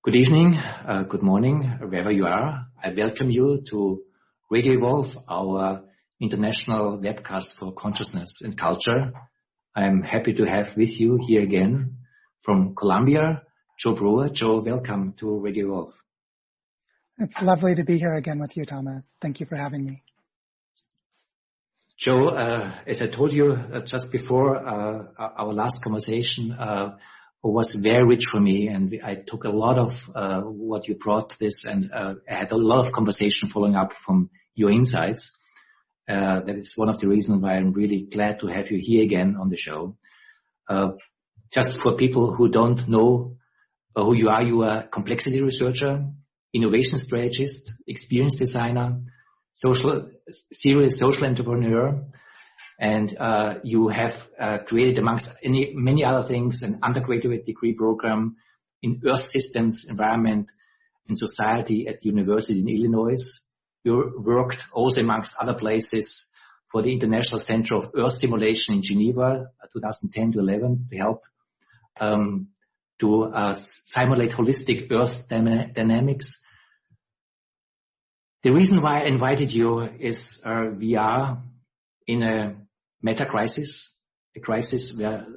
Good evening, good morning, wherever you are. I welcome you to Radio Evolve, our international webcast for consciousness and culture. I'm happy to have with you here again from Colombia, Joe Brewer. Joe, welcome to Radio Evolve. It's lovely to be here again with you, Thomas. Thank you for having me. Joe, as I told you just before our last conversation, was very rich for me, and I took a lot of what you brought to this, and I had a lot of conversation following up from your insights. That is one of the reasons why I'm really glad to have you here again on the show. Just for people who don't know who you are a complexity researcher, innovation strategist, experience designer, serious social entrepreneur, and you have created, amongst many other things, an undergraduate degree program in Earth Systems, Environment, and Society at the University in Illinois. You worked also, amongst other places, for the International Center of Earth Simulation in Geneva, 2010 to 11, to help to simulate holistic Earth dynamics. The reason why I invited you is we are in a metacrisis, a crisis where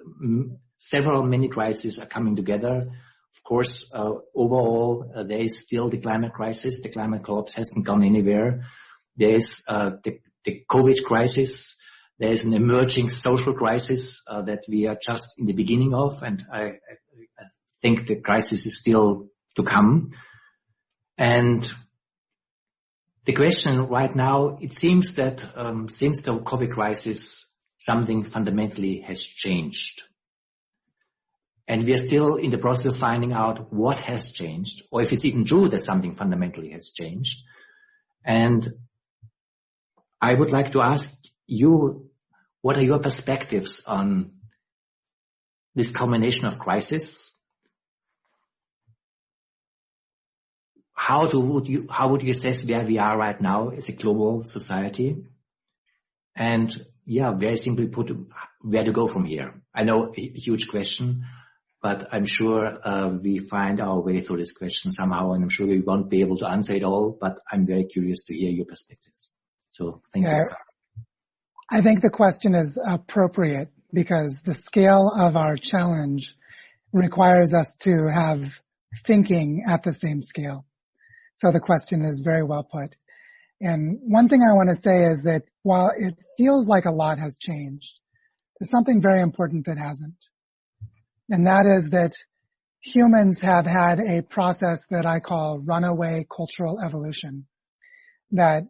many crises are coming together. Of course, overall, there is still the climate crisis. The climate collapse hasn't gone anywhere. There is the COVID crisis. There is an emerging social crisis that we are just in the beginning of, and I think the crisis is still to come. And the question right now, it seems that since the COVID crisis, something fundamentally has changed. And we are still in the process of finding out what has changed, or if it's even true that something fundamentally has changed. And I would like to ask you, what are your perspectives on this culmination of crisis? How would you assess where we are right now as a global society? And very simply put, where to go from here? I know a huge question, but I'm sure we find our way through this question somehow, and I'm sure we won't be able to answer it all, but I'm very curious to hear your perspectives. So thank you. I think the question is appropriate because the scale of our challenge requires us to have thinking at the same scale. So the question is very well put. And one thing I want to say is that while it feels like a lot has changed, there's something very important that hasn't. And that is that humans have had a process that I call runaway cultural evolution. That,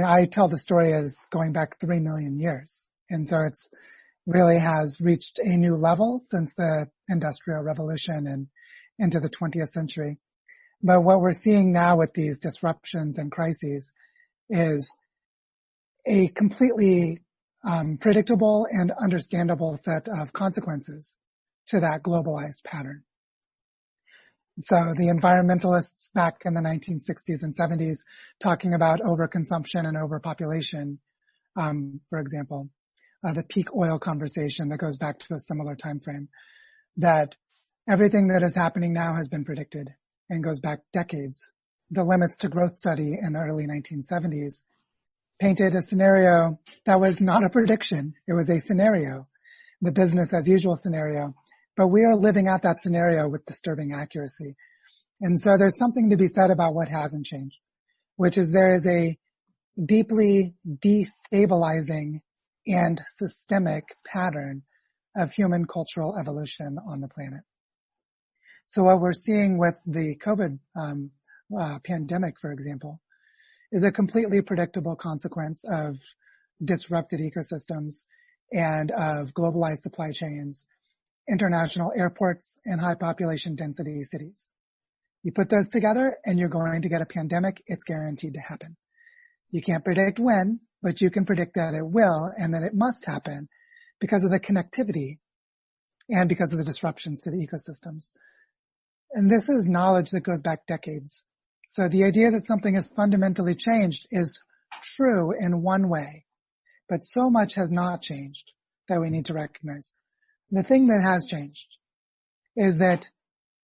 I tell the story as going back 3 million years. And so it's really has reached a new level since the Industrial Revolution and into the 20th century. But what we're seeing now with these disruptions and crises is a completely predictable and understandable set of consequences to that globalized pattern. So the environmentalists back in the 1960s and 70s talking about overconsumption and overpopulation, for example, the peak oil conversation that goes back to a similar time frame, that everything that is happening now has been predicted and goes back decades. The Limits to Growth study in the early 1970s painted a scenario that was not a prediction. It was a scenario, the business as usual scenario. But we are living out that scenario with disturbing accuracy. And so there's something to be said about what hasn't changed, which is there is a deeply destabilizing and systemic pattern of human cultural evolution on the planet. So what we're seeing with the COVID pandemic, for example, is a completely predictable consequence of disrupted ecosystems and of globalized supply chains, international airports, and high population density cities. You put those together and you're going to get a pandemic. It's guaranteed to happen. You can't predict when, but you can predict that it will and that it must happen because of the connectivity and because of the disruptions to the ecosystems. And this is knowledge that goes back decades. So the idea that something has fundamentally changed is true in one way, but so much has not changed that we need to recognize. The thing that has changed is that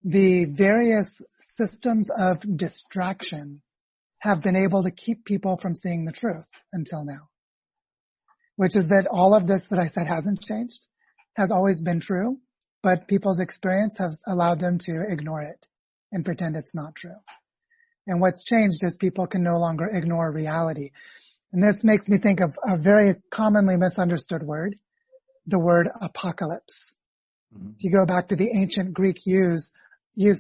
the various systems of distraction have been able to keep people from seeing the truth until now, which is that all of this that I said hasn't changed, has always been true, but people's experience has allowed them to ignore it and pretend it's not true. And what's changed is people can no longer ignore reality. And this makes me think of a very commonly misunderstood word, the word apocalypse. Mm-hmm. If you go back to the ancient Greek use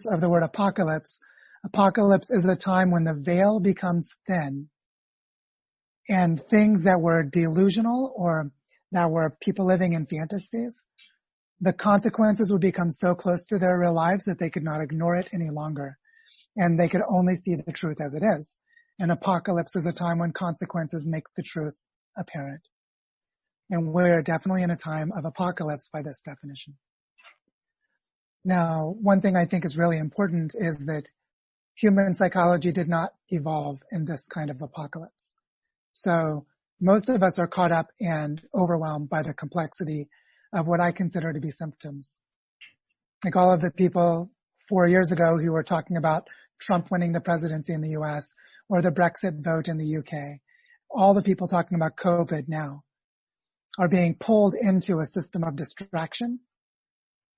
of the word apocalypse, apocalypse is a time when the veil becomes thin and things that were delusional or that were people living in fantasies, the consequences would become so close to their real lives that they could not ignore it any longer. And they could only see the truth as it is. An apocalypse is a time when consequences make the truth apparent. And we're definitely in a time of apocalypse by this definition. Now, one thing I think is really important is that human psychology did not evolve in this kind of apocalypse. So most of us are caught up and overwhelmed by the complexity of what I consider to be symptoms. Like all of the people 4 years ago who were talking about Trump winning the presidency in the US or the Brexit vote in the UK, all the people talking about COVID now are being pulled into a system of distraction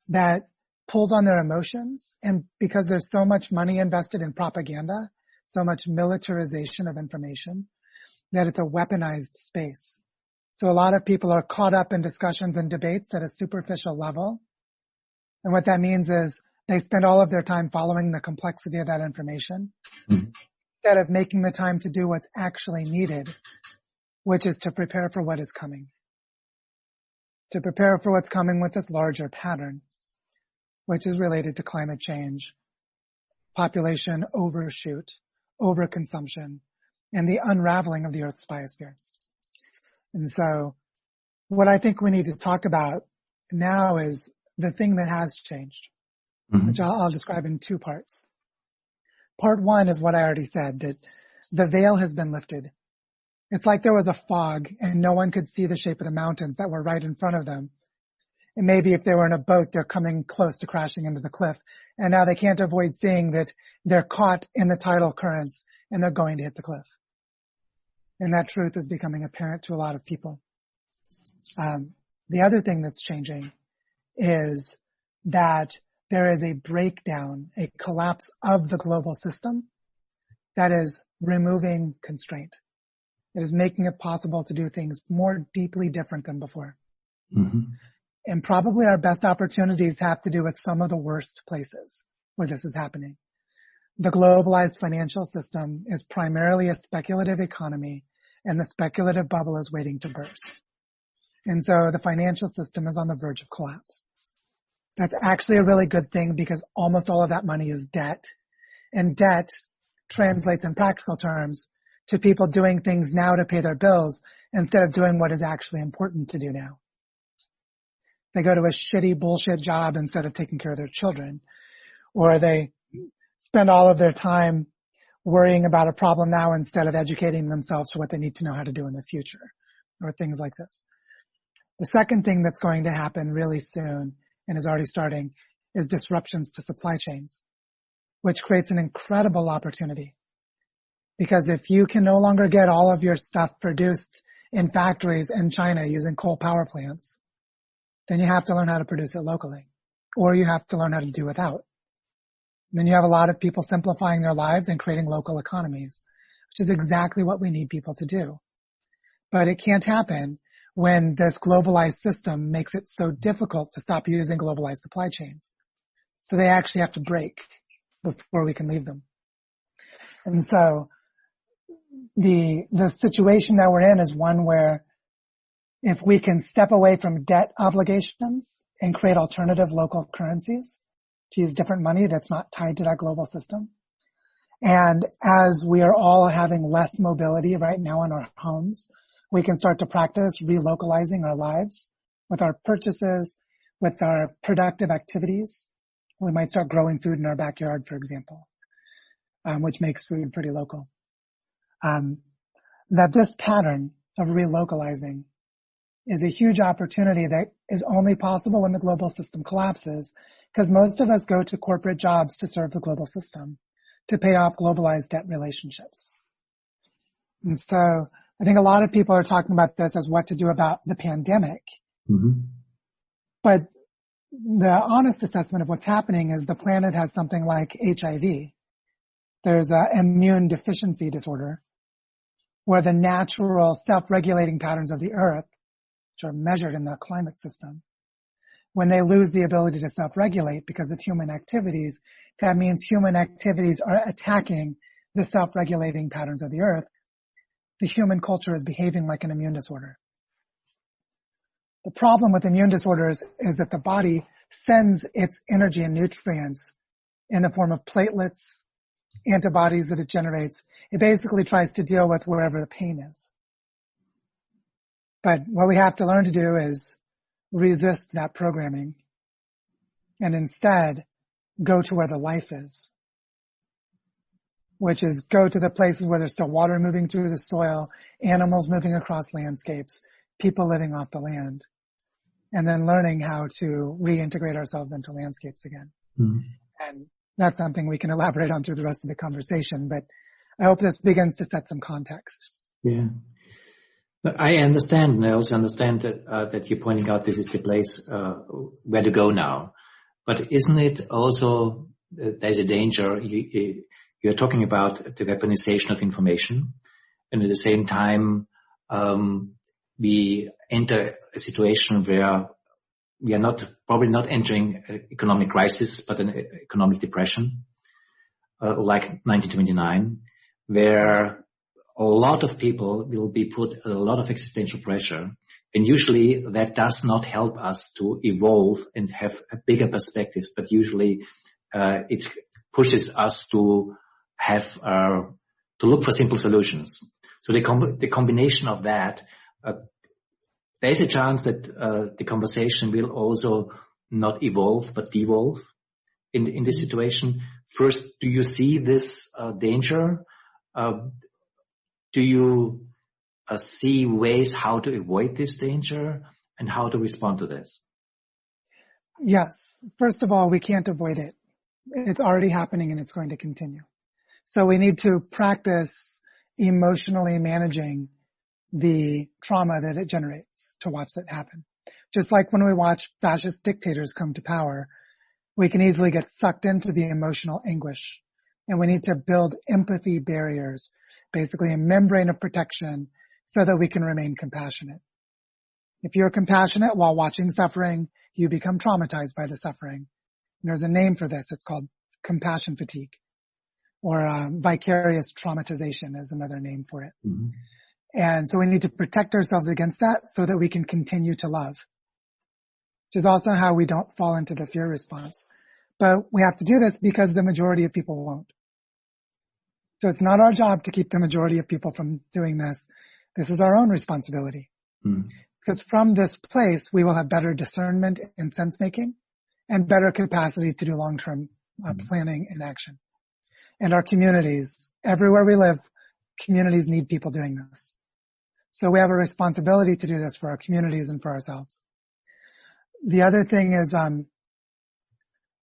that pulls on their emotions. And because there's so much money invested in propaganda, so much militarization of information, that it's a weaponized space. So a lot of people are caught up in discussions and debates at a superficial level. And what that means is they spend all of their time following the complexity of that information instead of making the time to do what's actually needed, which is to prepare for what is coming. To prepare for what's coming with this larger pattern, which is related to climate change, population overshoot, overconsumption, and the unraveling of the Earth's biosphere. And so what I think we need to talk about now is the thing that has changed, which I'll describe in two parts. Part one is what I already said, that the veil has been lifted. It's like there was a fog and no one could see the shape of the mountains that were right in front of them. And maybe if they were in a boat, they're coming close to crashing into the cliff. And now they can't avoid seeing that they're caught in the tidal currents and they're going to hit the cliff. And that truth is becoming apparent to a lot of people. The other thing that's changing is that there is a breakdown, a collapse of the global system that is removing constraint. It is making it possible to do things more deeply different than before. And probably our best opportunities have to do with some of the worst places where this is happening. The globalized financial system is primarily a speculative economy, and the speculative bubble is waiting to burst. And so the financial system is on the verge of collapse. That's actually a really good thing because almost all of that money is debt. And debt translates in practical terms to people doing things now to pay their bills instead of doing what is actually important to do now. They go to a shitty bullshit job instead of taking care of their children. Or they spend all of their time worrying about a problem now instead of educating themselves to what they need to know how to do in the future, or things like this. The second thing that's going to happen really soon, and is already starting, is disruptions to supply chains, which creates an incredible opportunity. Because if you can no longer get all of your stuff produced in factories in China using coal power plants, then you have to learn how to produce it locally, or you have to learn how to do without. Then you have a lot of people simplifying their lives and creating local economies, which is exactly what we need people to do. But it can't happen when this globalized system makes it so difficult to stop using globalized supply chains. So they actually have to break before we can leave them. And so the situation that we're in is one where if we can step away from debt obligations and create alternative local currencies to use different money that's not tied to that global system. And as we are all having less mobility right now in our homes, we can start to practice relocalizing our lives with our purchases, with our productive activities. We might start growing food in our backyard, for example, which makes food pretty local. That this pattern of relocalizing is a huge opportunity that is only possible when the global system collapses, because most of us go to corporate jobs to serve the global system, to pay off globalized debt relationships. And so I think a lot of people are talking about this as what to do about the pandemic. Mm-hmm. But the honest assessment of what's happening is the planet has something like HIV. There's an immune deficiency disorder where the natural self-regulating patterns of the earth, which are measured in the climate system, when they lose the ability to self-regulate because of human activities, that means human activities are attacking the self-regulating patterns of the earth. The human culture is behaving like an immune disorder. The problem with immune disorders is that the body sends its energy and nutrients in the form of platelets, antibodies that it generates. It basically tries to deal with wherever the pain is. But what we have to learn to do is resist that programming and instead go to where the life is, which is go to the places where there's still water moving through the soil, animals moving across landscapes, people living off the land, and then learning how to reintegrate ourselves into landscapes again. Mm-hmm. And that's something we can elaborate on through the rest of the conversation, but I hope this begins to set some context. Yeah. I understand, and I also understand that you're pointing out this is the place where to go now. But isn't it also there's a danger? You're talking about the weaponization of information, and at the same time, we enter a situation where we are probably not entering an economic crisis, but an economic depression, like 1929, where a lot of people will be put a lot of existential pressure. And usually that does not help us to evolve and have a bigger perspectives, but usually it pushes us to have to look for simple solutions. So the combination of that, there's a chance that the conversation will also not evolve but devolve in this situation. First, do you see this danger? Do you see ways how to avoid this danger and how to respond to this? Yes. First of all, we can't avoid it. It's already happening and it's going to continue. So we need to practice emotionally managing the trauma that it generates to watch that happen. Just like when we watch fascist dictators come to power, we can easily get sucked into the emotional anguish. And we need to build empathy barriers, basically a membrane of protection so that we can remain compassionate. If you're compassionate while watching suffering, you become traumatized by the suffering. And there's a name for this. It's called compassion fatigue, or vicarious traumatization is another name for it. Mm-hmm. And so we need to protect ourselves against that so that we can continue to love, which is also how we don't fall into the fear response. But we have to do this because the majority of people won't. So it's not our job to keep the majority of people from doing this. This is our own responsibility. Mm. Because from this place, we will have better discernment and sense making and better capacity to do long-term planning and action. And our communities, everywhere we live, communities need people doing this. So we have a responsibility to do this for our communities and for ourselves. The other thing is,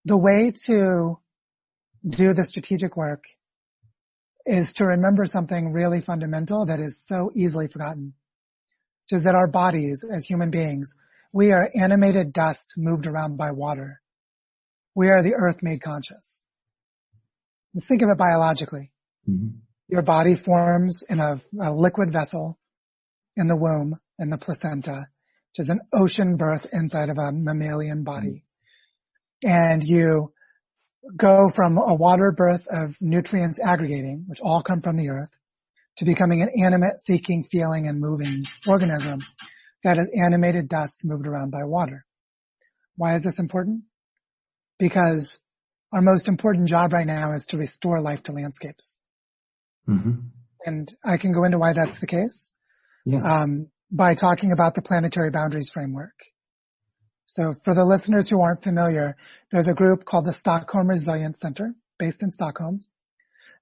the way to do the strategic work is to remember something really fundamental that is so easily forgotten, which is that our bodies as human beings, we are animated dust moved around by water. We are the earth made conscious. Let's think of it biologically. Mm-hmm. Your body forms in a liquid vessel in the womb, in the placenta, which is an ocean birth inside of a mammalian body. Mm-hmm. And you go from a water birth of nutrients aggregating, which all come from the earth, to becoming an animate, thinking, feeling, and moving organism that is animated dust moved around by water. Why is this important? Because our most important job right now is to restore life to landscapes. Mm-hmm. And I can go into why that's the case by talking about the planetary boundaries framework. So for the listeners who aren't familiar, there's a group called the Stockholm Resilience Center based in Stockholm.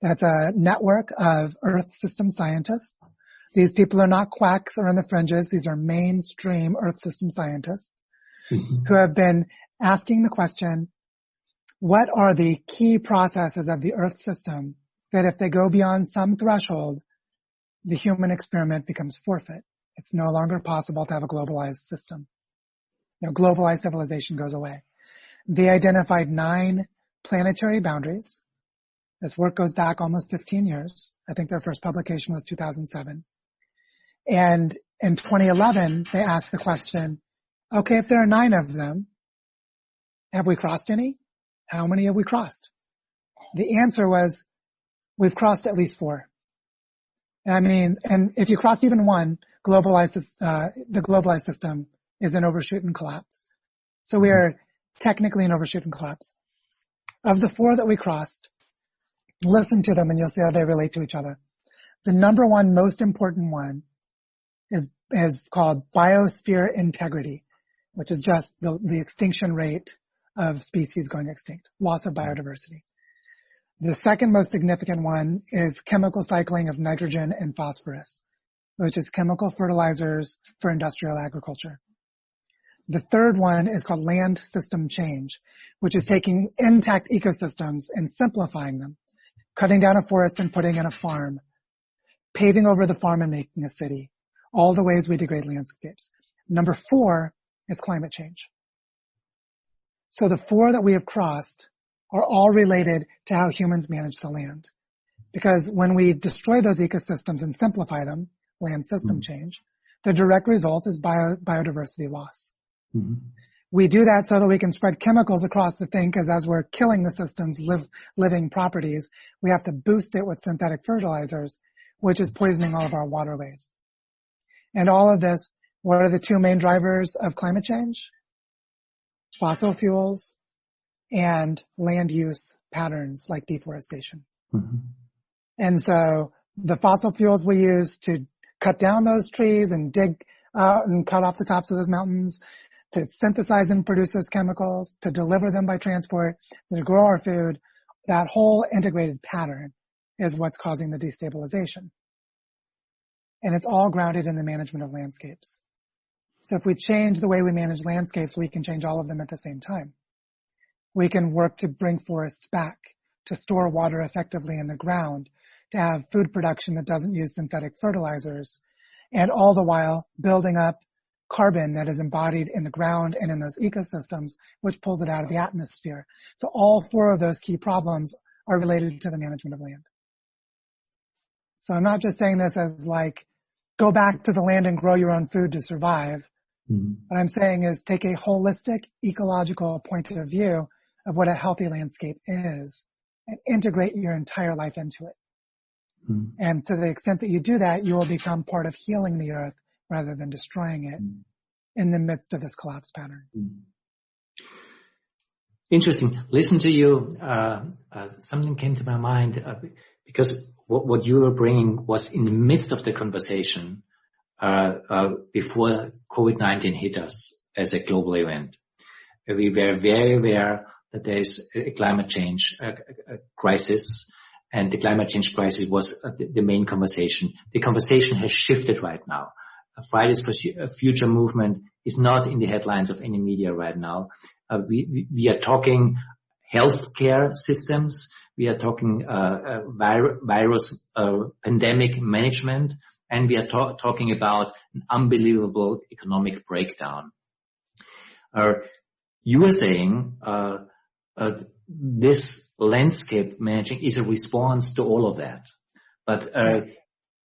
That's a network of Earth system scientists These people are not quacks or on the fringes. These are mainstream Earth system scientists who have been asking the question, what are the key processes of the Earth system that if they go beyond some threshold, the human experiment becomes forfeit? It's no longer possible to have a globalized system. Globalized civilization goes away. They identified 9 planetary boundaries. This work goes back almost 15 years. I think their first publication was 2007. And in 2011, they asked the question, okay, if there are 9 of them, have we crossed any? How many have we crossed? The answer was, we've crossed at least 4. And if you cross even 1, the globalized system is an overshoot and collapse. So we are technically an overshoot and collapse. Of the 4 that we crossed, listen to them and you'll see how they relate to each other. The number 1 most important one is called biosphere integrity, which is just the extinction rate of species going extinct, loss of biodiversity. The second most significant one is chemical cycling of nitrogen and phosphorus, which is chemical fertilizers for industrial agriculture. The third one is called land system change, which is taking intact ecosystems and simplifying them, cutting down a forest and putting in a farm, paving over the farm and making a city, all the ways we degrade landscapes. Number 4 is climate change. So the 4 that we have crossed are all related to how humans manage the land. Because when we destroy those ecosystems and simplify them, land system change, the direct result is biodiversity loss. We do that so that we can spread chemicals across the thing, because as we're killing the system's living properties, we have to boost it with synthetic fertilizers, which is poisoning all of our waterways. And all of this, what are the 2 main drivers of climate change? Fossil fuels and land use patterns like deforestation. And so the fossil fuels we use to cut down those trees and dig and cut off the tops of those mountains, to synthesize and produce those chemicals, to deliver them by transport, to grow our food, that whole integrated pattern is what's causing the destabilization. And it's all grounded in the management of landscapes. So if we change the way we manage landscapes, we can change all of them at the same time. We can work to bring forests back, to store water effectively in the ground, to have food production that doesn't use synthetic fertilizers, and all the while building up carbon that is embodied in the ground and in those ecosystems, which pulls it out of the atmosphere. So all 4 of those key problems are related to the management of land. So I'm not just saying this as like, go back to the land and grow your own food to survive. What I'm saying is take a holistic ecological point of view of what a healthy landscape is and integrate your entire life into it. And to the extent that you do that, you will become part of healing the earth rather than destroying it in the midst of this collapse pattern. Interesting. Listen to you. Something came to my mind because what you were bringing was in the midst of the conversation before COVID-19 hit us as a global event. We were very aware that there is a climate change crisis, and the climate change crisis was the main conversation. The conversation has shifted right now. Fridays for Future movement is not in the headlines of any media right now. We are talking healthcare systems. We are talking virus pandemic management, and we are talking about an unbelievable economic breakdown. You were saying this landscape managing is a response to all of that. But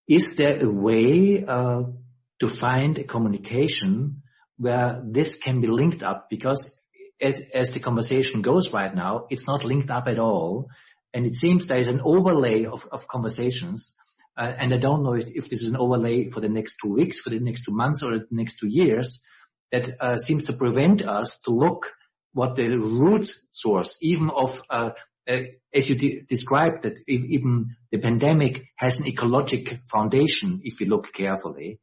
is there a way to find a communication where this can be linked up? Because as the conversation goes right now, it's not linked up at all. And it seems there is an overlay of conversations. And I don't know if this is an overlay for the next 2 weeks, for the next 2 months, or the next 2 years, that seems to prevent us to look what the root source, even of, as you described, that even the pandemic has an ecologic foundation, if you look carefully.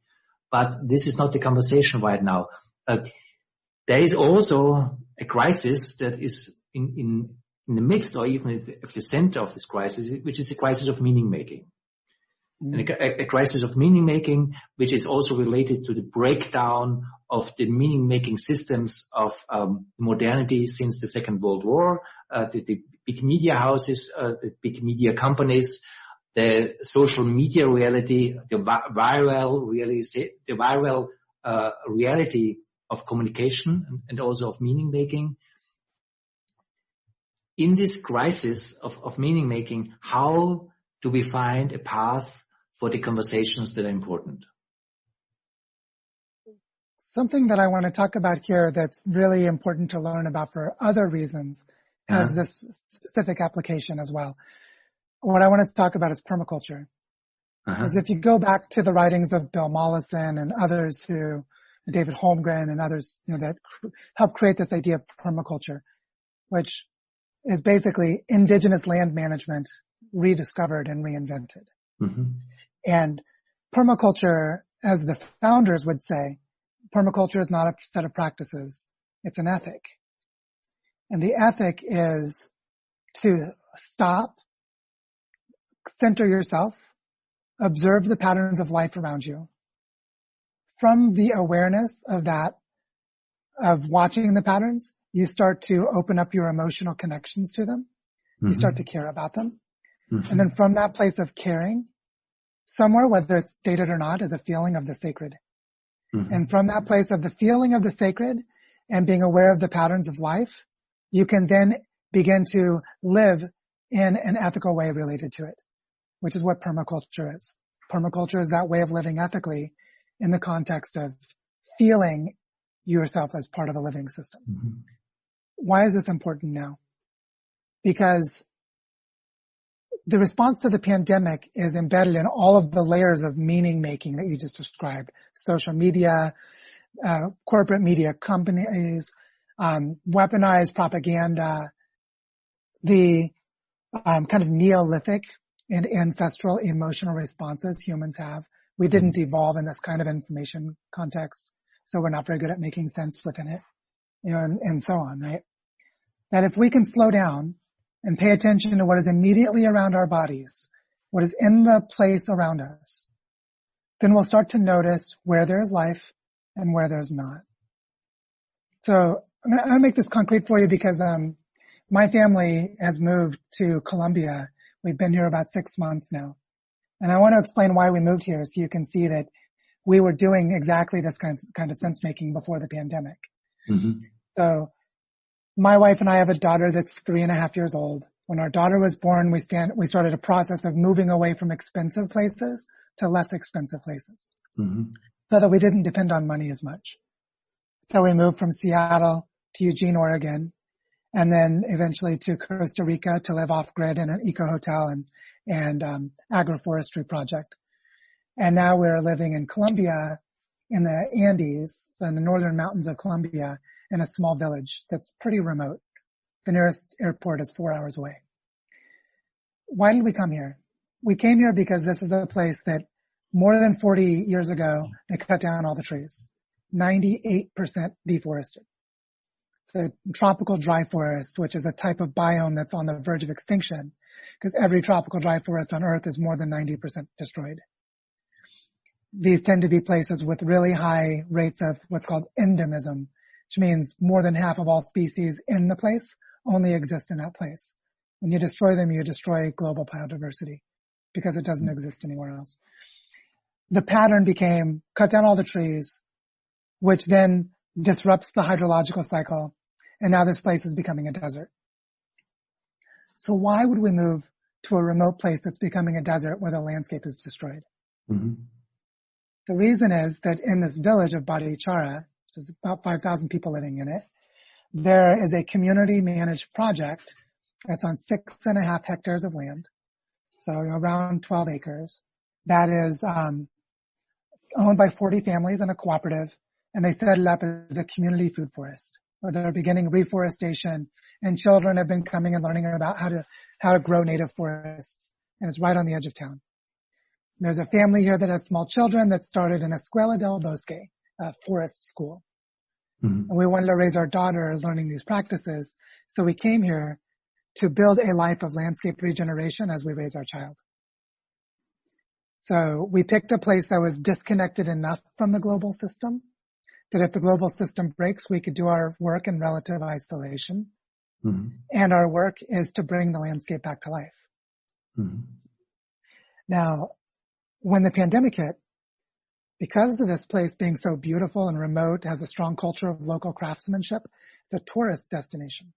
But this is not the conversation right now. There is also a crisis that is in the midst, or even at the center of this crisis, which is the crisis of meaning making. And a crisis of meaning making, which is also related to the breakdown of the meaning making systems of modernity since the Second World War, the big media houses, the big media companies, the social media reality, the viral reality of communication and also of meaning making. In this crisis of meaning making, how do we find a path for the conversations that are important? Something that I want to talk about here that's really important to learn about for other reasons has this specific application as well. What I want to talk about is permaculture. Because if you go back to the writings of Bill Mollison and others David Holmgren and others, that helped create this idea of permaculture, which is basically indigenous land management rediscovered and reinvented. And permaculture, as the founders would say, permaculture is not a set of practices, it's an ethic. And the ethic is to stop, center yourself, observe the patterns of life around you. From the awareness of that, of watching the patterns, you start to open up your emotional connections to them. You start to care about them. And then from that place of caring, somewhere, whether it's stated or not, is a feeling of the sacred. And from that place of the feeling of the sacred and being aware of the patterns of life, you can then begin to live in an ethical way related to it, which is what permaculture is. Permaculture is that way of living ethically in the context of feeling yourself as part of a living system. Why is this important now? Because the response to the pandemic is embedded in all of the layers of meaning making that you just described. Social media, corporate media companies, weaponized propaganda, the kind of Neolithic and ancestral emotional responses humans have. We didn't evolve in this kind of information context, so we're not very good at making sense within it, and so on, right? That if we can slow down and pay attention to what is immediately around our bodies, what is in the place around us, then we'll start to notice where there is life and where there's not. So I'm going to make this concrete for you because my family has moved to Colombia. We've been here about 6 months now. And I want to explain why we moved here so you can see that we were doing exactly this kind of sense making before the pandemic. So my wife and I have a daughter that's 3.5 years old. When our daughter was born, we started a process of moving away from expensive places to less expensive places so that we didn't depend on money as much. So we moved from Seattle to Eugene, Oregon, and then eventually to Costa Rica to live off grid in an eco hotel and agroforestry project. And now we're living in Colombia in the Andes, so in the northern mountains of Colombia, in a small village that's pretty remote. The nearest airport is 4 hours away. Why did we come here? We came here because this is a place that more than 40 years ago, they cut down all the trees. 98% deforested. It's a tropical dry forest, which is a type of biome that's on the verge of extinction, because every tropical dry forest on Earth is more than 90% destroyed. These tend to be places with really high rates of what's called endemism, which means more than half of all species in the place only exist in that place. When you destroy them, you destroy global biodiversity because it doesn't exist anywhere else. The pattern became cut down all the trees, which then disrupts the hydrological cycle, and now this place is becoming a desert. So why would we move to a remote place that's becoming a desert where the landscape is destroyed? The reason is that in this village of Barichara, which is about 5,000 people living in it, there is a community managed project that's on 6.5 hectares of land, so around 12 acres, that is owned by 40 families and a cooperative, and they set it up as a community food forest, where they're beginning reforestation, and children have been coming and learning about how to grow native forests, and it's right on the edge of town. There's a family here that has small children that started an Escuela del Bosque, a forest school. And we wanted to raise our daughter learning these practices, so we came here to build a life of landscape regeneration as we raise our child. So we picked a place that was disconnected enough from the global system that if the global system breaks, we could do our work in relative isolation. Mm-hmm. And our work is to bring the landscape back to life. Mm-hmm. Now, when the pandemic hit, because of this place being so beautiful and remote, has a strong culture of local craftsmanship, it's a tourist destination.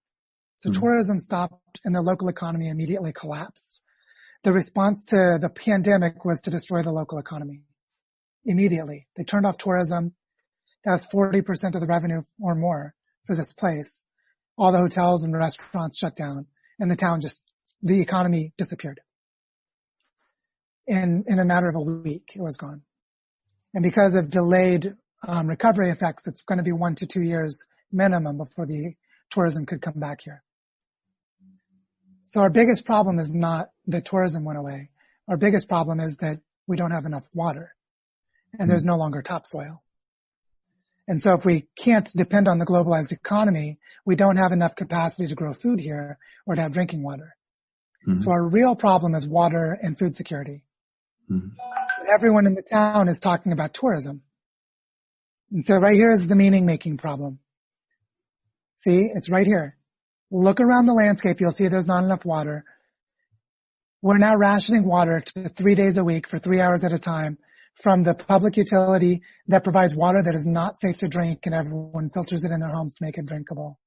So mm-hmm. tourism stopped and the local economy immediately collapsed. The response to the pandemic was to destroy the local economy. Immediately. They turned off tourism. That's 40% of the revenue or more for this place. All the hotels and restaurants shut down and the economy disappeared. In a matter of a week, it was gone. And because of delayed recovery effects, it's going to be 1 to 2 years minimum before the tourism could come back here. So our biggest problem is not that tourism went away. Our biggest problem is that we don't have enough water and there's no longer topsoil. And so if we can't depend on the globalized economy, we don't have enough capacity to grow food here or to have drinking water. Mm-hmm. So our real problem is water and food security. Mm-hmm. Everyone in the town is talking about tourism. And so right here is the meaning-making problem. See, it's right here. Look around the landscape, you'll see there's not enough water. We're now rationing water to 3 days a week for 3 hours at a time from the public utility that provides water that is not safe to drink, and everyone filters it in their homes to make it drinkable.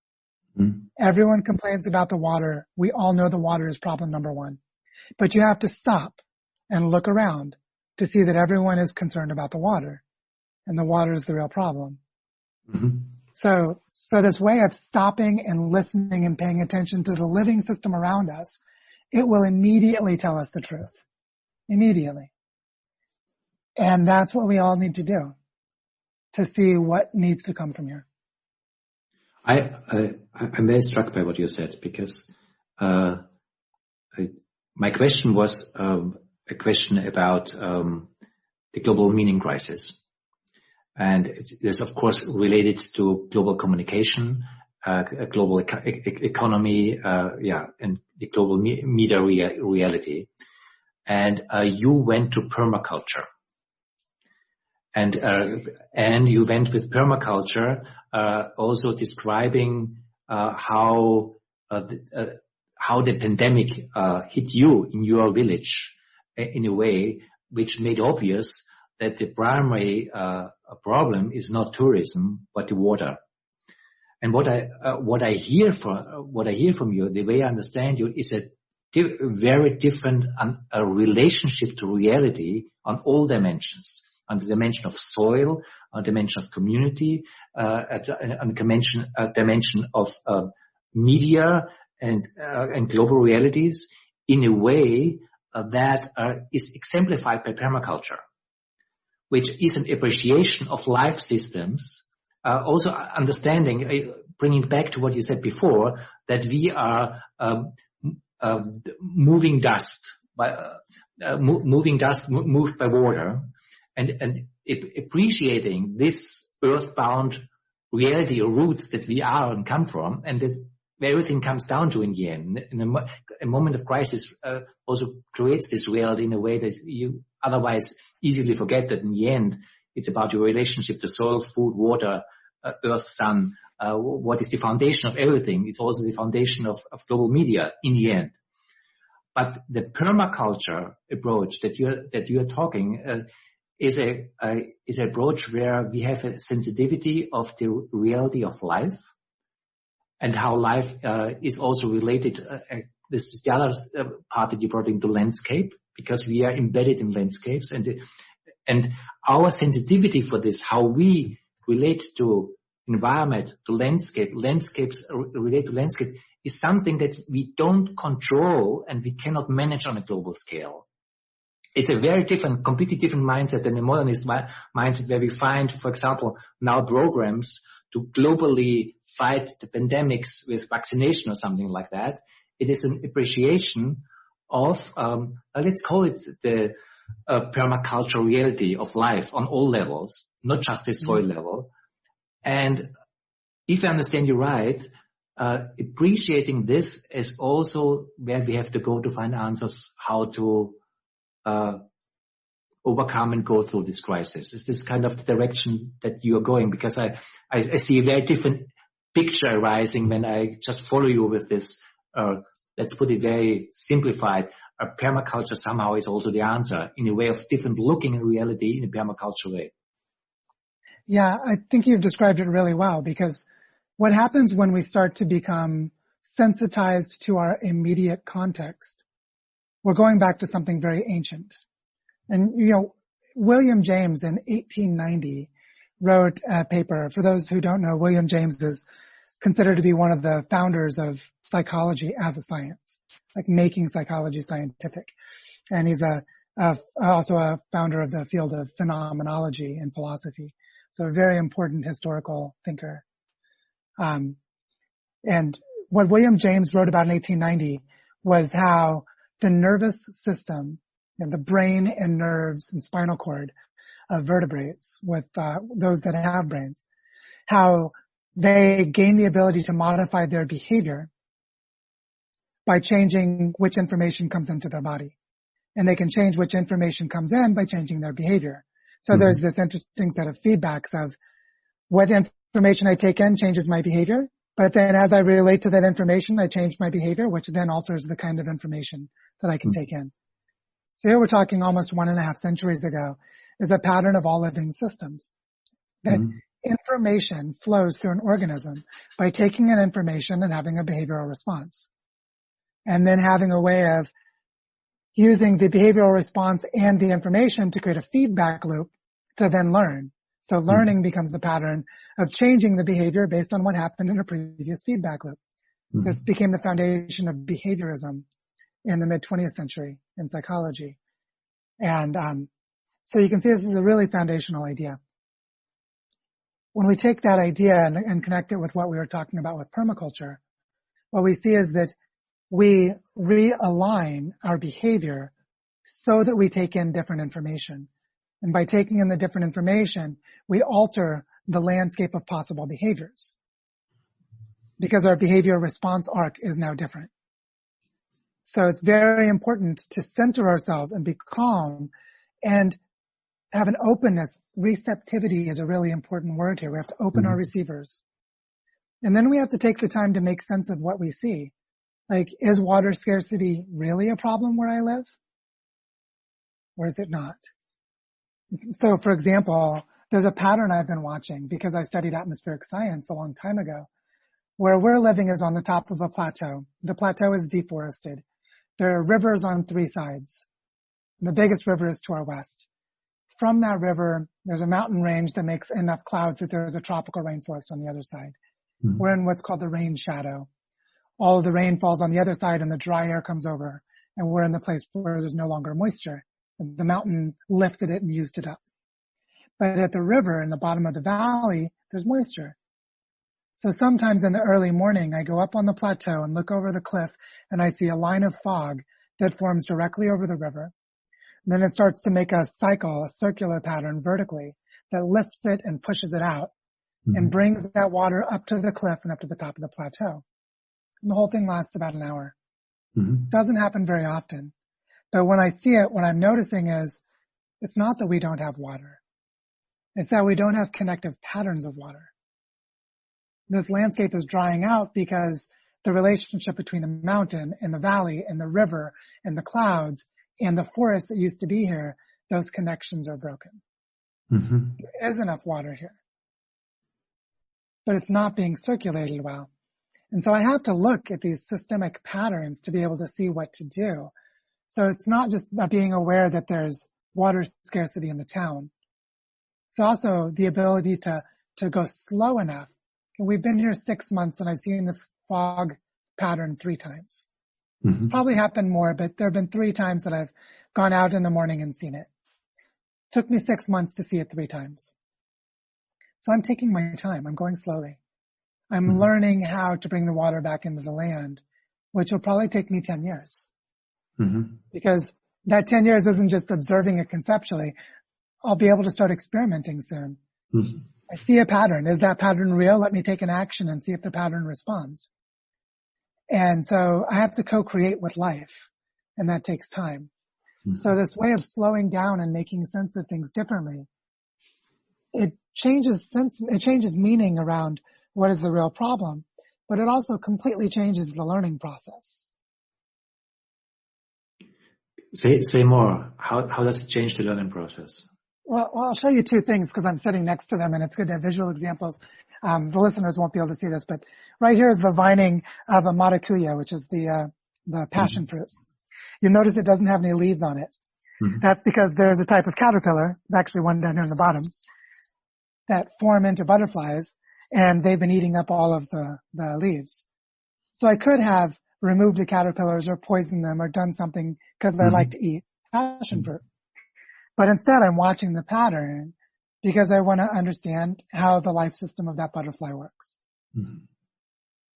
Mm-hmm. Everyone complains about the water. We all know the water is problem number one. But you have to stop and look around to see that everyone is concerned about the water, and the water is the real problem. Mm-hmm. So this way of stopping and listening and paying attention to the living system around us, it will immediately tell us the truth. Immediately. And that's what we all need to do to see what needs to come from here. I'm very struck by what you said because my question was a question about the global meaning crisis. And it's of course related to global communication, global economy, and the global media reality. And you went to permaculture, and you went with permaculture, also describing how the pandemic hit you in your village in a way which made obvious that the primary problem is not tourism but the water. And what I hear from you, the way I understand you, is a very different relationship to reality on all dimensions. On the dimension of soil, on the dimension of community, on the dimension of media and global realities, in a way that is exemplified by permaculture, which is an appreciation of life systems, also understanding, bringing back to what you said before, that we are moving dust moved by water, and appreciating this earthbound reality or roots that we are and come from, and that everything comes down to in the end. In a moment of crisis also creates this reality in a way that you otherwise easily forget that in the end it's about your relationship to soil, food, water, earth, sun. What is the foundation of everything? It's also the foundation of global media in the end. But the permaculture approach that you are talking is an approach where we have a sensitivity of the reality of life, and how life is also related. This is the other part that you brought into landscape, because we are embedded in landscapes, and our sensitivity for this, how we relate to environment, to landscapes relate to landscape, is something that we don't control and we cannot manage on a global scale. It's a very different, completely different mindset than the modernist mindset, where we find, for example, now programs to globally fight the pandemics with vaccination or something like that. It is an appreciation of, let's call it the permaculture reality of life on all levels, not just the soil level. And if I understand you right, appreciating this is also where we have to go to find answers how to overcome and go through this crisis? Is this kind of the direction that you are going? Because I see a very different picture arising when I just follow you with this, let's put it very simplified, permaculture somehow is also the answer in a way of different looking at reality in a permaculture way. Yeah, I think you've described it really well, because what happens when we start to become sensitized to our immediate context, we're going back to something very ancient. And, William James in 1890 wrote a paper. For those who don't know, William James is considered to be one of the founders of psychology as a science, like making psychology scientific. And he's also a founder of the field of phenomenology in philosophy. So a very important historical thinker. And what William James wrote about in 1890 was how the nervous system and the brain and nerves and spinal cord of vertebrates, with those that have brains, how they gain the ability to modify their behavior by changing which information comes into their body. And they can change which information comes in by changing their behavior. So there's this interesting set of feedbacks of what information I take in changes my behavior, but then as I relate to that information, I change my behavior, which then alters the kind of information that I can take in. So here we're talking almost 1.5 centuries ago is a pattern of all living systems. That information flows through an organism by taking in information and having a behavioral response. And then having a way of using the behavioral response and the information to create a feedback loop to then learn. So learning becomes the pattern of changing the behavior based on what happened in a previous feedback loop. This became the foundation of behaviorism in the mid-20th century in psychology. And so you can see this is a really foundational idea. When we take that idea and connect it with what we were talking about with permaculture, what we see is that we realign our behavior so that we take in different information. And by taking in the different information, we alter the landscape of possible behaviors, because our behavior response arc is now different. So it's very important to center ourselves and be calm and have an openness. Receptivity is a really important word here. We have to open our receivers. And then we have to take the time to make sense of what we see. Like, is water scarcity really a problem where I live? Or is it not? So, for example, there's a pattern I've been watching because I studied atmospheric science a long time ago. Where we're living is on the top of a plateau. The plateau is deforested. There are rivers on 3 sides. The biggest river is to our west. From that river, there's a mountain range that makes enough clouds that there's a tropical rainforest on the other side. We're in what's called the rain shadow. All of the rain falls on the other side and the dry air comes over, and we're in the place where there's no longer moisture. The mountain lifted it and used it up. But at the river in the bottom of the valley, there's moisture. So sometimes in the early morning, I go up on the plateau and look over the cliff, and I see a line of fog that forms directly over the river. And then it starts to make a cycle, a circular pattern vertically that lifts it and pushes it out and brings that water up to the cliff and up to the top of the plateau. And the whole thing lasts about an hour. Doesn't happen very often. But when I see it, what I'm noticing is it's not that we don't have water. It's that we don't have connective patterns of water. This landscape is drying out because the relationship between the mountain and the valley and the river and the clouds and the forest that used to be here, those connections are broken. There is enough water here, but it's not being circulated well. And so I have to look at these systemic patterns to be able to see what to do. So it's not just about being aware that there's water scarcity in the town. It's also the ability to go slow enough. And we've been here 6 months and I've seen this fog pattern 3 times. It's probably happened more, but there have been 3 times that I've gone out in the morning and seen it. Took me 6 months to see it 3 times. So I'm taking my time. I'm going slowly. I'm learning how to bring the water back into the land, which will probably take me 10 years. Because that 10 years isn't just observing it conceptually. I'll be able to start experimenting soon. I see a pattern. Is that pattern real? Let me take an action and see if the pattern responds. And so I have to co-create with life, and that takes time. So this way of slowing down and making sense of things differently, it changes meaning around what is the real problem, but it also completely changes the learning process. Say more. How does it change the learning process? Well, I'll show you two things because I'm sitting next to them and it's good to have visual examples. The listeners won't be able to see this, but right here is the vining of a maracuya, which is the passion fruit. You'll notice it doesn't have any leaves on it. Mm-hmm. That's because there's a type of caterpillar, there's actually one down here in the bottom, that form into butterflies, and they've been eating up all of the leaves. So I could have removed the caterpillars or poisoned them or done something because I like to eat passion fruit. But instead I'm watching the pattern because I want to understand how the life system of that butterfly works. Mm-hmm.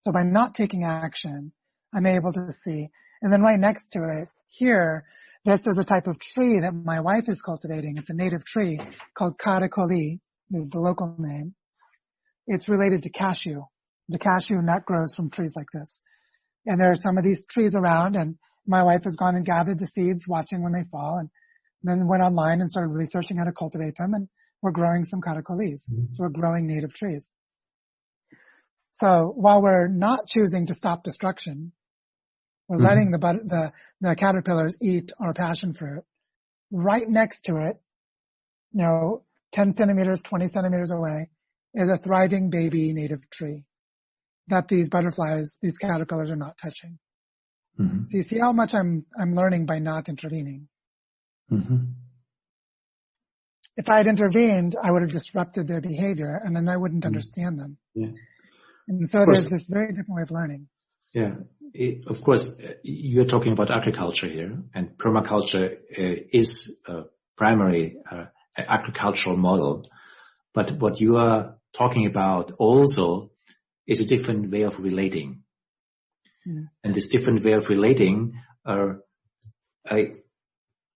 So by not taking action, I'm able to see. And then right next to it here, this is a type of tree that my wife is cultivating. It's a native tree called karakoli, is the local name. It's related to cashew. The cashew nut grows from trees like this. And there are some of these trees around, and my wife has gone and gathered the seeds, watching when they fall, and then went online and started researching how to cultivate them, and we're growing some karakolis. So we're growing native trees. So while we're not choosing to stop destruction, we're letting the caterpillars eat our passion fruit. Right next to it, 10 centimeters, 20 centimeters away, is a thriving baby native tree that these butterflies, these caterpillars are not touching. Mm-hmm. So you see how much I'm learning by not intervening. Mm-hmm. If I had intervened, I would have disrupted their behavior, and then I wouldn't understand them. Yeah. And so there's this very different way of learning. Yeah. Of course, you're talking about agriculture here, and permaculture is a primary agricultural model. But what you are talking about also is a different way of relating. Mm. And this different way of relating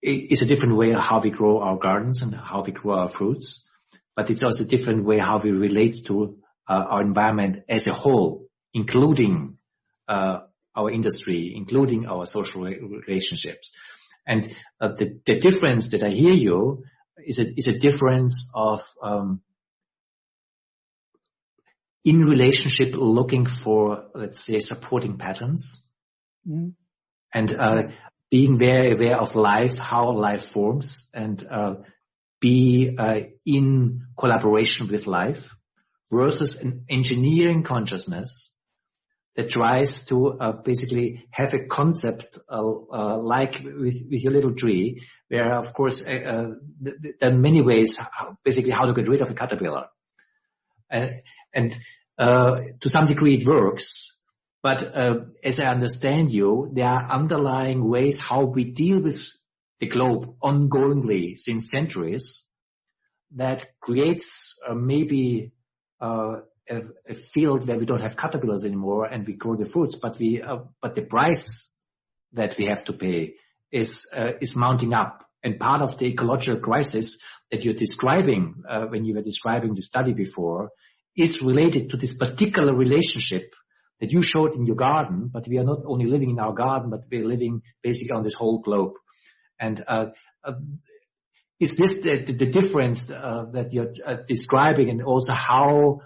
is a different way of how we grow our gardens and how we grow our fruits. But it's also a different way how we relate to our environment as a whole, including our industry, including our social relationships. And the difference that I hear you is a difference of in relationship looking for, let's say, supporting patterns, and being very aware of life, how life forms, and be in collaboration with life, versus an engineering consciousness that tries to basically have a concept like with your little tree, where of course there are many ways basically how to get rid of a caterpillar, and to some degree it works. But as I understand you, there are underlying ways how we deal with the globe ongoingly since centuries that creates maybe a field where we don't have caterpillars anymore and we grow the fruits, but the price that we have to pay is mounting up. And part of the ecological crisis that you're describing when you were describing the study before is related to this particular relationship that you showed in your garden. But we are not only living in our garden, but we're living basically on this whole globe. And is this the difference that you're describing, and also how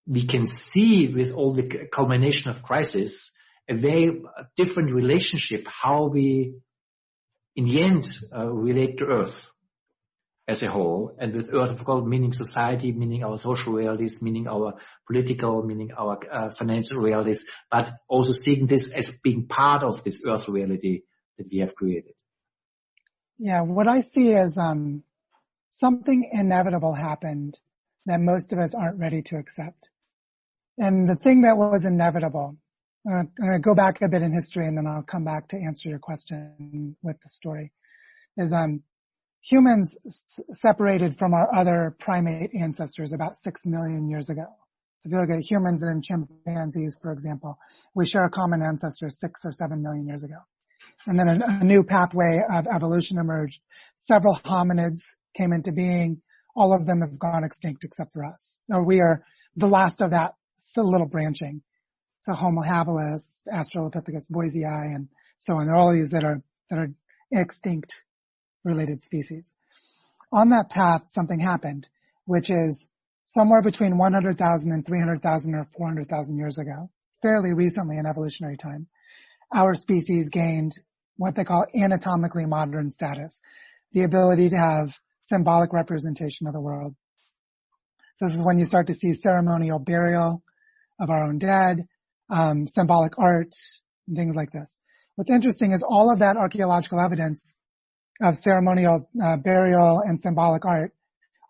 we can see with all the culmination of crisis a very different relationship, how we in the end relate to Earth as a whole, and with Earth, of course, meaning society, meaning our social realities, meaning our political, meaning our financial realities, but also seeing this as being part of this Earth reality that we have created. Yeah, what I see is something inevitable happened that most of us aren't ready to accept. And the thing that was inevitable, I'm going to go back a bit in history and then I'll come back to answer your question with the story, is humans separated from our other primate ancestors about 6 million years ago. So if you look at humans and chimpanzees, for example, we share a common ancestor 6 or 7 million years ago. And then a new pathway of evolution emerged. Several hominids came into being. All of them have gone extinct except for us. So we are the last of that little branching. So Homo habilis, Australopithecus boisei, and so on. There are all these that are extinct related species. On that path, something happened, which is somewhere between 100,000 and 300,000 or 400,000 years ago, fairly recently in evolutionary time, our species gained what they call anatomically modern status, the ability to have symbolic representation of the world. So this is when you start to see ceremonial burial of our own dead, symbolic art, and things like this. What's interesting is all of that archaeological evidence of ceremonial burial and symbolic art,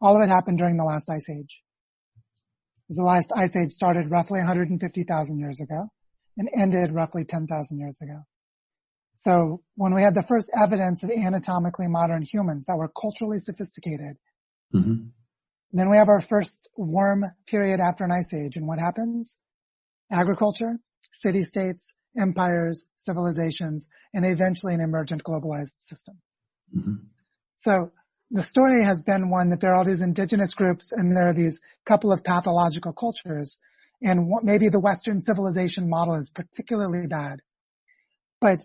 all of it happened during the last ice age. The last ice age started roughly 150,000 years ago and ended roughly 10,000 years ago. So when we had the first evidence of anatomically modern humans that were culturally sophisticated, then we have our first warm period after an ice age. And what happens? Agriculture, city-states, empires, civilizations, and eventually an emergent globalized system. So the story has been one that there are all these indigenous groups and there are these couple of pathological cultures, and maybe the Western civilization model is particularly bad. But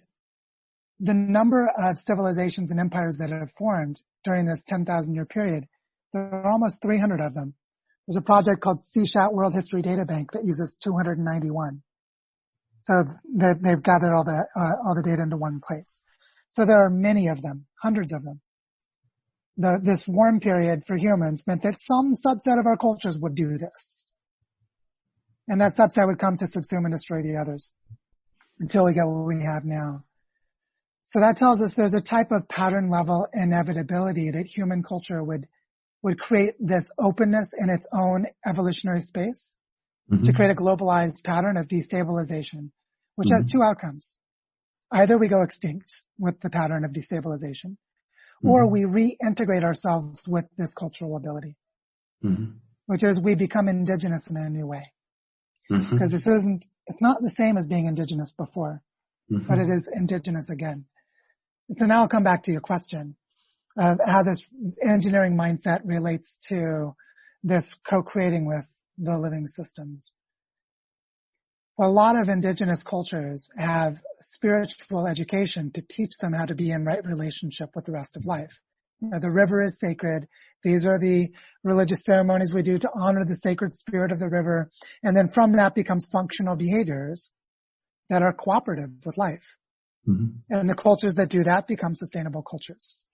the number of civilizations and empires that have formed during this 10,000 year period, there are almost 300 of them. There's a project called CSHAT World History Data Bank that uses 291. So that they've gathered all the data into one place. So there are many of them, hundreds of them. This warm period for humans meant that some subset of our cultures would do this. And that subset would come to subsume and destroy the others until we get what we have now. So that tells us there's a type of pattern level inevitability that human culture would create this openness in its own evolutionary space to create a globalized pattern of destabilization, which has two outcomes. Either we go extinct with the pattern of destabilization, or we reintegrate ourselves with this cultural ability, which is we become indigenous in a new way. Because it's not the same as being indigenous before, but it is indigenous again. So now I'll come back to your question of how this engineering mindset relates to this co-creating with the living systems. Well, a lot of indigenous cultures have spiritual education to teach them how to be in right relationship with the rest of life. You know, the river is sacred. These are the religious ceremonies we do to honor the sacred spirit of the river. And then from that becomes functional behaviors that are cooperative with life. And the cultures that do that become sustainable cultures.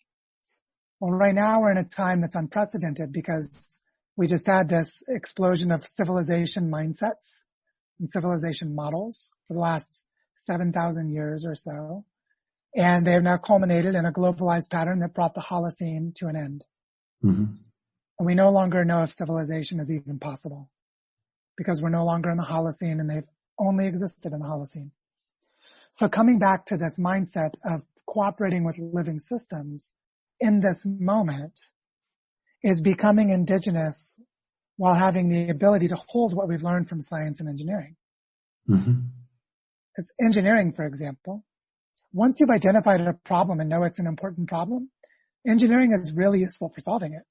Well, right now we're in a time that's unprecedented because we just had this explosion of civilization mindsets and civilization models for the last 7,000 years or so. And they have now culminated in a globalized pattern that brought the Holocene to an end. And we no longer know if civilization is even possible because we're no longer in the Holocene and they've only existed in the Holocene. So coming back to this mindset of cooperating with living systems in this moment is becoming indigenous while having the ability to hold what we've learned from science and engineering. Because engineering, for example, once you've identified a problem and know it's an important problem, engineering is really useful for solving it.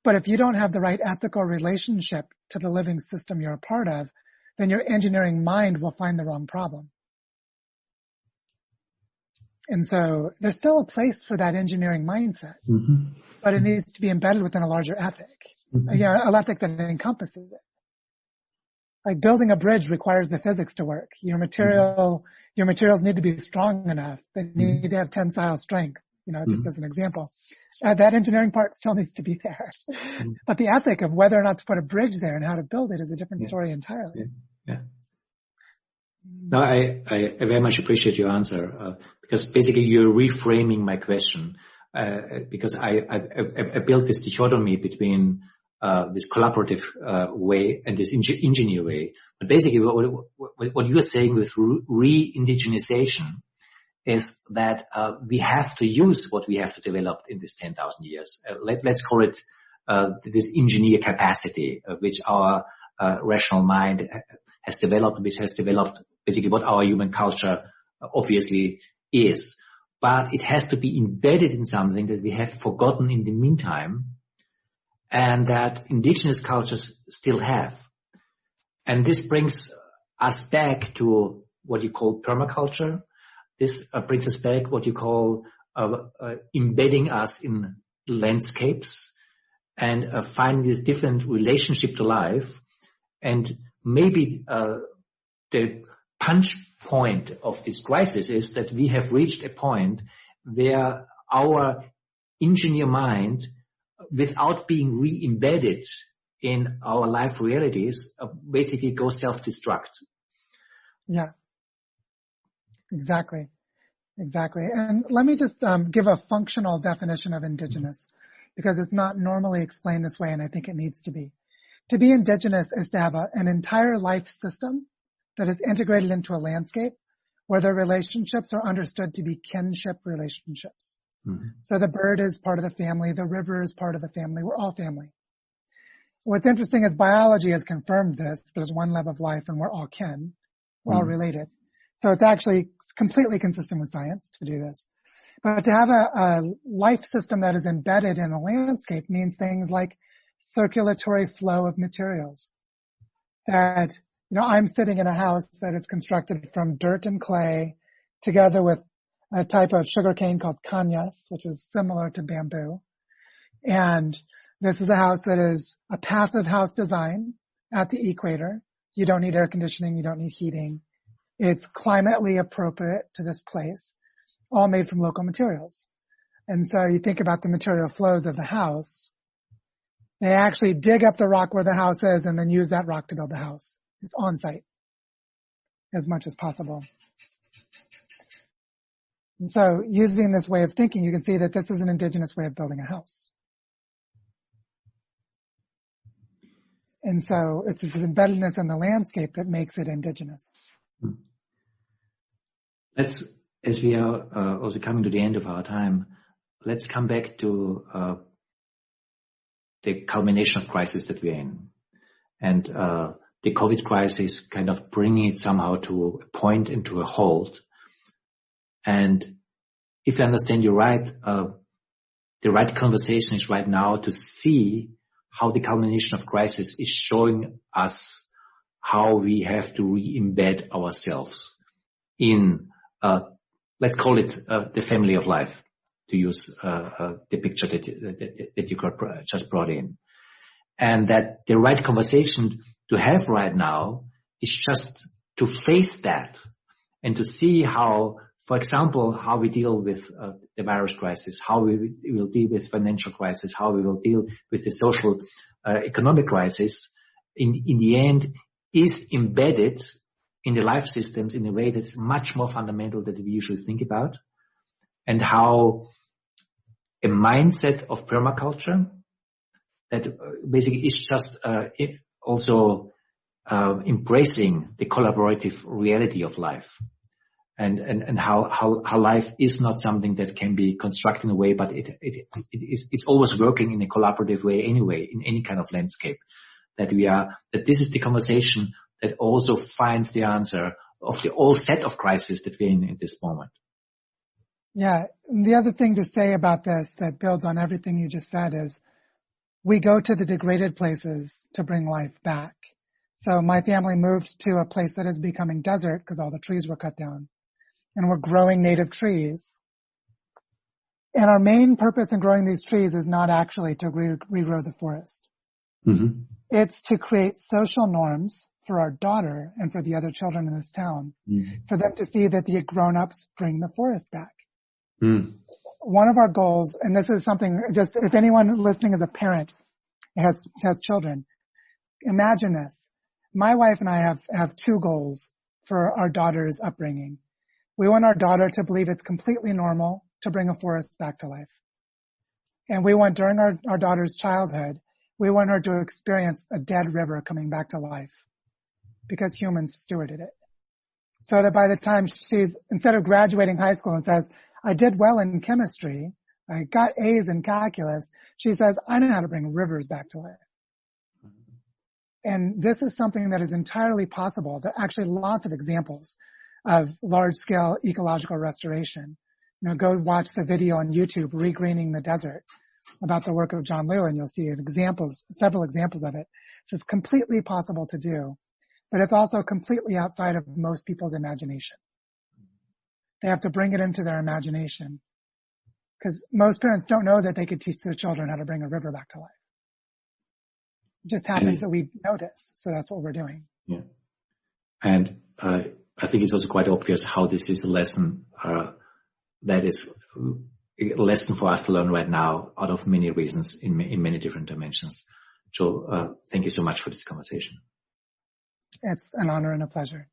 But if you don't have the right ethical relationship to the living system you're a part of, then your engineering mind will find the wrong problem. And so there's still a place for that engineering mindset, but it needs to be embedded within a larger ethic, an ethic that encompasses it. Like building a bridge requires the physics to work. Your materials need to be strong enough. They need to have tensile strength, just as an example. That engineering part still needs to be there. But the ethic of whether or not to put a bridge there and how to build it is a different story entirely. No, I very much appreciate your answer, because basically you're reframing my question, because I built this dichotomy between this collaborative way and this engineer way. But basically what you're saying with re-indigenization is that we have to use what we have developed in this 10,000 years. Let's call it this engineer capacity, which our rational mind has developed, which has developed basically what our human culture obviously is. But it has to be embedded in something that we have forgotten in the meantime and that indigenous cultures still have. And this brings us back to what you call permaculture, this brings us back what you call embedding us in landscapes and finding this different relationship to life. And maybe the punch point of this crisis is that we have reached a point where our engineer mind, without being re-embedded in our life realities, basically goes self-destruct. Yeah, exactly. And let me just give a functional definition of indigenous, because it's not normally explained this way, and I think it needs to be. To be indigenous is to have an entire life system that is integrated into a landscape where the relationships are understood to be kinship relationships. Mm-hmm. So the bird is part of the family, the river is part of the family, we're all family. What's interesting is biology has confirmed this. There's one love of life and we're all kin. We're all related. So it's actually completely consistent with science to do this. But to have a life system that is embedded in a landscape means things like circulatory flow of materials. That, I'm sitting in a house that is constructed from dirt and clay together with a type of sugarcane called cañas, which is similar to bamboo. And this is a house that is a passive house design at the equator. You don't need air conditioning. You don't need heating. It's climately appropriate to this place, all made from local materials. And so you think about the material flows of the house. They actually dig up the rock where the house is and then use that rock to build the house. It's on site as much as possible. And so using this way of thinking, you can see that this is an indigenous way of building a house. And so it's this embeddedness in the landscape that makes it indigenous. As we are also coming to the end of our time, let's come back to the culmination of crisis that we're in. And the COVID crisis kind of bringing it somehow to a point and to a halt. And if I understand you right, the right conversation is right now to see how the culmination of crisis is showing us how we have to re-embed ourselves in, let's call it the family of life, to use the picture that you just brought in. And that the right conversation to have right now is just to face that and to see how, for example, how we deal with the virus crisis, how we will deal with financial crisis, how we will deal with the social economic crisis, in the end, is embedded in the life systems in a way that's much more fundamental than we usually think about, and how a mindset of permaculture that basically is just also embracing the collaborative reality of life. And how life is not something that can be constructed in a way, but it's always working in a collaborative way anyway, in any kind of landscape. That this is the conversation that also finds the answer of the whole set of crises that we're in at this moment. Yeah. The other thing to say about this that builds on everything you just said is we go to the degraded places to bring life back. So my family moved to a place that is becoming desert because all the trees were cut down. And we're growing native trees. And our main purpose in growing these trees is not actually to regrow the forest. Mm-hmm. It's to create social norms for our daughter and for the other children in this town, for them to see that the grown-ups bring the forest back. One of our goals, and this is something, just if anyone listening is a parent, has children, imagine this. My wife and I have two goals for our daughter's upbringing. We want our daughter to believe it's completely normal to bring a forest back to life. And we want during our daughter's childhood, we want her to experience a dead river coming back to life because humans stewarded it. So that by the time she's, instead of graduating high school and says, I did well in chemistry, I got A's in calculus, she says, I know how to bring rivers back to life. And this is something that is entirely possible. There are actually lots of examples of large-scale ecological restoration. Go watch the video on YouTube, Regreening the Desert, about the work of John Liu, and you'll see several examples of it. So it's completely possible to do, but it's also completely outside of most people's imagination. They have to bring it into their imagination. Because most parents don't know that they could teach their children how to bring a river back to life. It just happens that we know this, so that's what we're doing. Yeah. And I think it's also quite obvious how this is a lesson that is a lesson for us to learn right now out of many reasons in many different dimensions. Joe, thank you so much for this conversation. It's an honor and a pleasure.